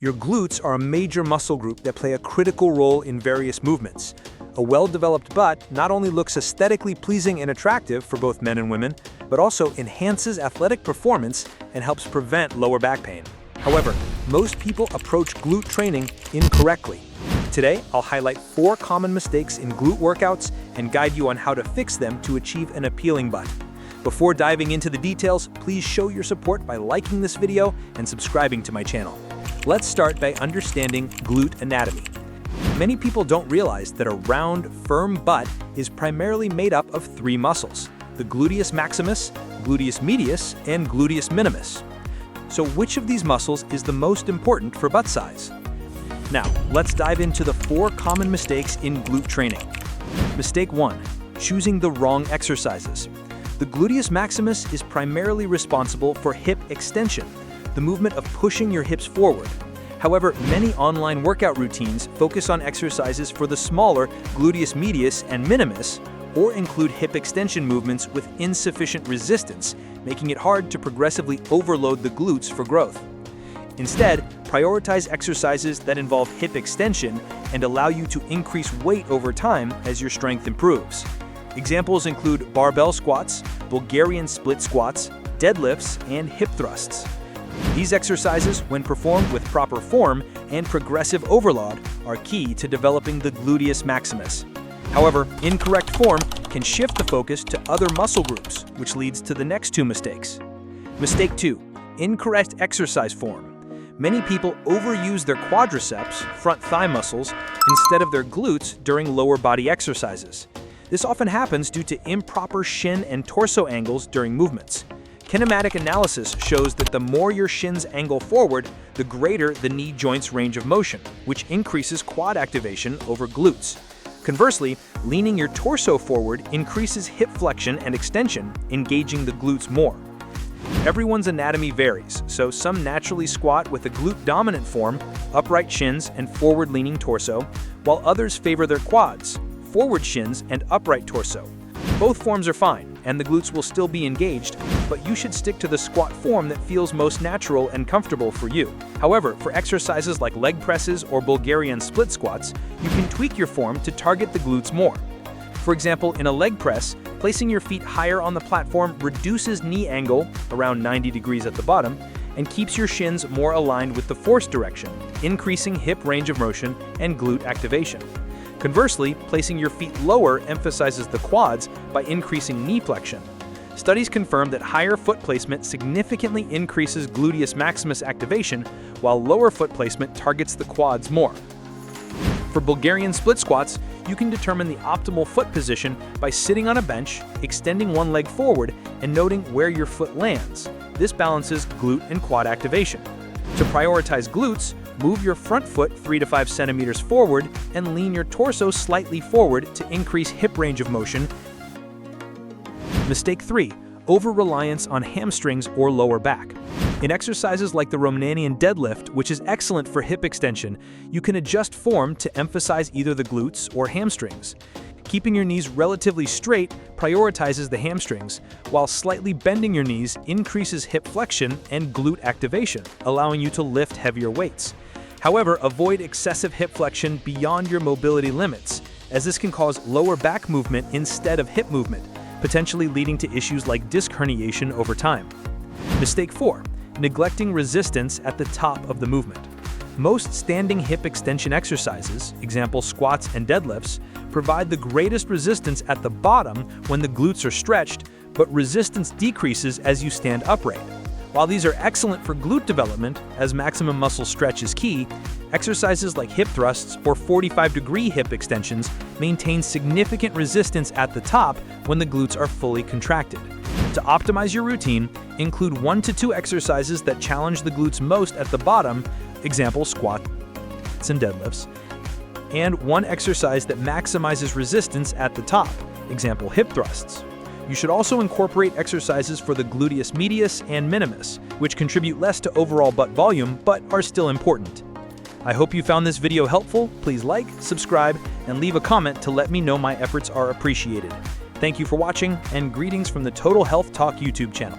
Your glutes are a major muscle group that play a critical role in various movements. A well-developed butt not only looks aesthetically pleasing and attractive for both men and women, but also enhances athletic performance and helps prevent lower back pain. However, most people approach glute training incorrectly. Today, I'll highlight 4 common mistakes in glute workouts and guide you on how to fix them to achieve an appealing butt. Before diving into the details, please show your support by liking this video and subscribing to my channel. Let's start by understanding glute anatomy. Many people don't realize that a round, firm butt is primarily made up of 3 muscles: the gluteus maximus, gluteus medius, and gluteus minimus. So which of these muscles is the most important for butt size? Now, let's dive into the 4 common mistakes in glute training. Mistake 1. Choosing the wrong exercises. The gluteus maximus is primarily responsible for hip extension, the movement of pushing your hips forward. However, many online workout routines focus on exercises for the smaller gluteus medius and minimus, or include hip extension movements with insufficient resistance, making it hard to progressively overload the glutes for growth. Instead, prioritize exercises that involve hip extension and allow you to increase weight over time as your strength improves. Examples include barbell squats, Bulgarian split squats, deadlifts, and hip thrusts. These exercises, when performed with proper form and progressive overload, are key to developing the gluteus maximus. However, incorrect form can shift the focus to other muscle groups, which leads to the next 2 mistakes. Mistake 2. Incorrect exercise form. Many people overuse their quadriceps, front thigh muscles, instead of their glutes during lower body exercises. This often happens due to improper shin and torso angles during movements. Kinematic analysis shows that the more your shins angle forward, the greater the knee joint's range of motion, which increases quad activation over glutes. Conversely, leaning your torso forward increases hip flexion and extension, engaging the glutes more. Everyone's anatomy varies, so some naturally squat with a glute-dominant form, upright shins and forward-leaning torso, while others favor their quads, forward shins and upright torso. Both forms are fine, and the glutes will still be engaged, but you should stick to the squat form that feels most natural and comfortable for you. However, for exercises like leg presses or Bulgarian split squats, you can tweak your form to target the glutes more. For example, in a leg press, placing your feet higher on the platform reduces knee angle, around 90 degrees at the bottom, and keeps your shins more aligned with the force direction, increasing hip range of motion and glute activation. Conversely, placing your feet lower emphasizes the quads by increasing knee flexion. Studies confirm that higher foot placement significantly increases gluteus maximus activation, while lower foot placement targets the quads more. For Bulgarian split squats, you can determine the optimal foot position by sitting on a bench, extending one leg forward, and noting where your foot lands. This balances glute and quad activation. To prioritize glutes, move your front foot 3 to 5 centimeters forward and lean your torso slightly forward to increase hip range of motion. Mistake 3. Over-reliance on hamstrings or lower back. In exercises like the Romanian deadlift, which is excellent for hip extension, you can adjust form to emphasize either the glutes or hamstrings. Keeping your knees relatively straight prioritizes the hamstrings, while slightly bending your knees increases hip flexion and glute activation, allowing you to lift heavier weights. However, avoid excessive hip flexion beyond your mobility limits, as this can cause lower back movement instead of hip movement, potentially leading to issues like disc herniation over time. Mistake 4. Neglecting resistance at the top of the movement. Most standing hip extension exercises, example squats and deadlifts, provide the greatest resistance at the bottom when the glutes are stretched, but resistance decreases as you stand upright. While these are excellent for glute development, as maximum muscle stretch is key, exercises like hip thrusts or 45-degree hip extensions maintain significant resistance at the top when the glutes are fully contracted. To optimize your routine, include 1 to 2 exercises that challenge the glutes most at the bottom, example squats and deadlifts, and 1 exercise that maximizes resistance at the top, example hip thrusts. You should also incorporate exercises for the gluteus medius and minimus, which contribute less to overall butt volume but are still important. I hope you found this video helpful. Please like, subscribe, and leave a comment to let me know my efforts are appreciated. Thank you for watching, and greetings from the Total Health Talk YouTube channel.